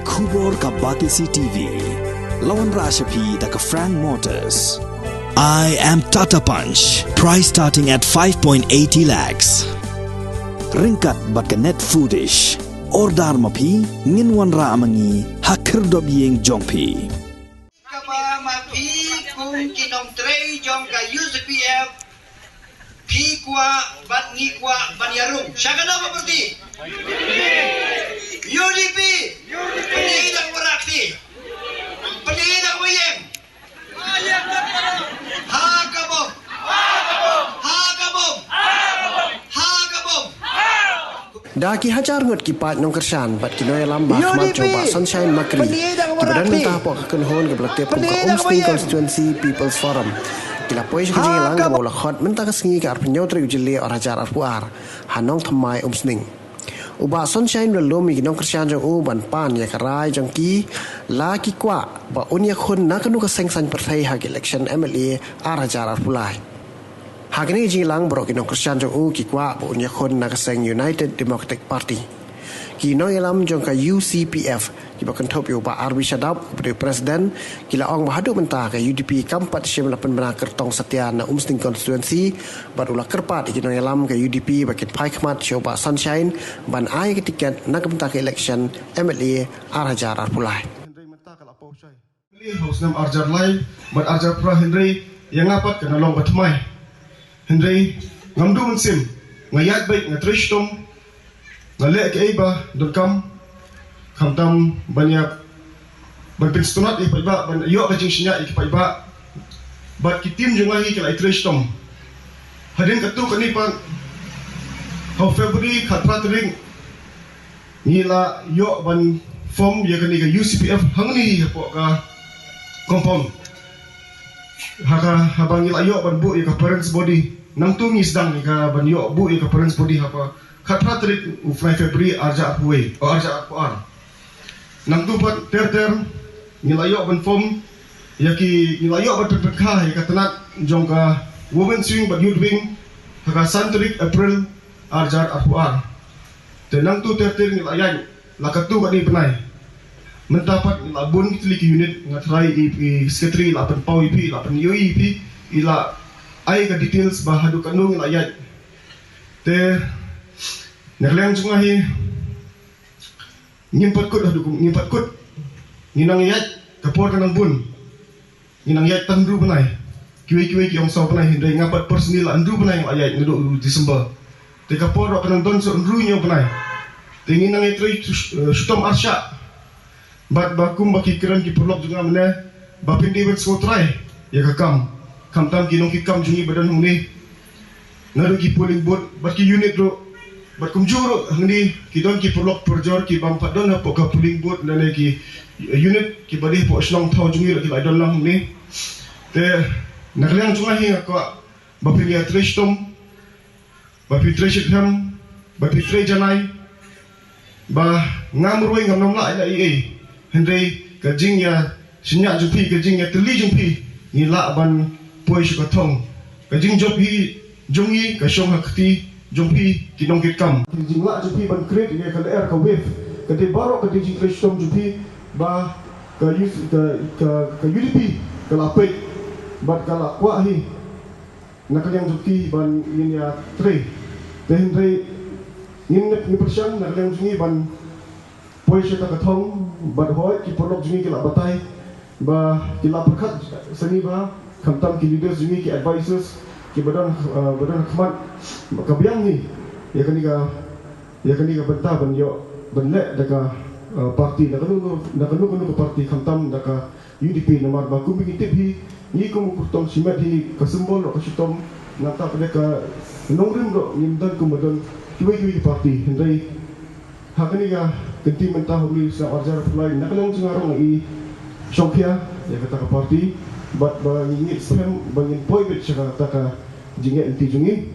Kubor ka Batisi TV. Lawan Rashapi da ka Frank Motors. I am Tata Punch. Price starting at 5.80 lakhs. Ringkat bat ka Net Foodish. Ordar mapi nginwan ra amangi hakir dob yeng jongpi. Kapa mapi kung kinong tray jong ka UCPF pi kwa bat ni kwa banyarung. Siya na maperti. UDP. Penidang warakti. Penidang wayeng. Hakabom. Hakabom. Hakabom. Daki hajar ngot kipat nong kersan bat kinoy lambah mat coba sunshine makri kibadan mentah pok kenhon ke belakte pok Umsting Constituency People's Forum kila pois ke jingilang ke bola khot mentah ke sengi ke arpenyo tri ujili or hajar arpuar hanong thamai Umsting uba sunshine relumi kinong kersan jong u ban pan ya karai jong ki la ki kwa ba unya khon na kanu ke sengsan partai hak election MLA ar hajar arpulai Hakini jilang bro kinong Christian jong u kikwa po unya kon nakaseng United Democratic Party. Kinong ilam jong ka UCPF kibakan top yo ba Arbi Shadab pada presiden kila ong bahadu mentah ka UDP kampat syam lapan bena kertong setia na Umsting Constituency barulah kerpat kinong ilam ka UDP bakin pai khmat syo ba Sunshine ban ai ke tiket nak mentah ka election MLA Arhajar Arpulai. Henry mentah kala pau syai. Pilih hausnam Arjar lai bat Arjar pra Henry yang ngapat kana long batmai. Henry ngamdu mensim ngayat baik ngatrish tom ngalek ke iba dokam kamtam banyak berpinstunat iba ban yo kajing sinya iba bat kitim jungahi kala itrish tom hadin katu kani pa ho February khatra tring nila yo ban form ya kani ka UCPF hangni po ka compound haka habang ila yo ban bu ya ka parents body nang tungis dang ni ka ban yo bu ya ka parents body hapa khatra trik u February arja apwe o arja apar nang tu pat ter nila yo ban form ya ki nila yo ban pekha ya ka tanat jong ka women swing ban youth wing haka santrik April arja apar te nang tu ter nila yan la ka tu ka ni penai mendapat labun kita unit ngatrai sekretari lapan pau IP lapan UIP ila ai ka details bahadu kanung ila yat te nerleng jungahi ngimpat kut ngimpat kut ninang yat kapor kanang bun ninang yat tandu benai kiwi ki ong saw benai hindai ngapat personil andu benai ila yat ngedu Disember te kapor kanang don so andu nyo benai te nginang itri sutom arsya bat bakum baki kiran ki perlok juga mana bapin di bet sotrai ya kam tam kinong ki kam jungi badan hungni naru ki polling booth bat ki unit ro bat kum juro hangni ki don ki perlok perjor ki bang padon po ka polling booth nane ki unit ki badi po slong thau jungi ro ki idon lang hungni te nagliang jungahi ko bapin ya treshtom bapin treshitham bapin trejanai ba ngamroi ngamnom la ila ei Henry kajing ya sinyak jumpi kajing ya teli jumpi ni la ban poi syukatong kajing jumpi jongi ka syong hakti jumpi kinong kitkam kajing la jumpi ban create ya ka air ka wave kade baro ka kajing krishtom jumpi ba ka UDP ka lapet bat kala kwa hi nakanyang jumpi ban yin ya tre te Henry yin ni persyang nakanyang jumpi ban poi syata katong bat hoi ki polok jungi kila batai ba kila perkat seni ba kamtam ki leaders jungi ki advisors ki badan khmat kabiang ni ya kani ka bentah ban yo benlek daka parti nak kanu parti kamtam daka UDP nomor ba kum ngitip hi ni kum kurtong simet hi ka simbol ka sitom nata pada ka nongrim ro nimdan kumadon kiwi parti hendai hakani ka kenti mentah huli sa arjar fulai nakalang sungarong i Shopia ya kata ka party bat bangin spam bangin boy bit sa kata ka jinget inti jungi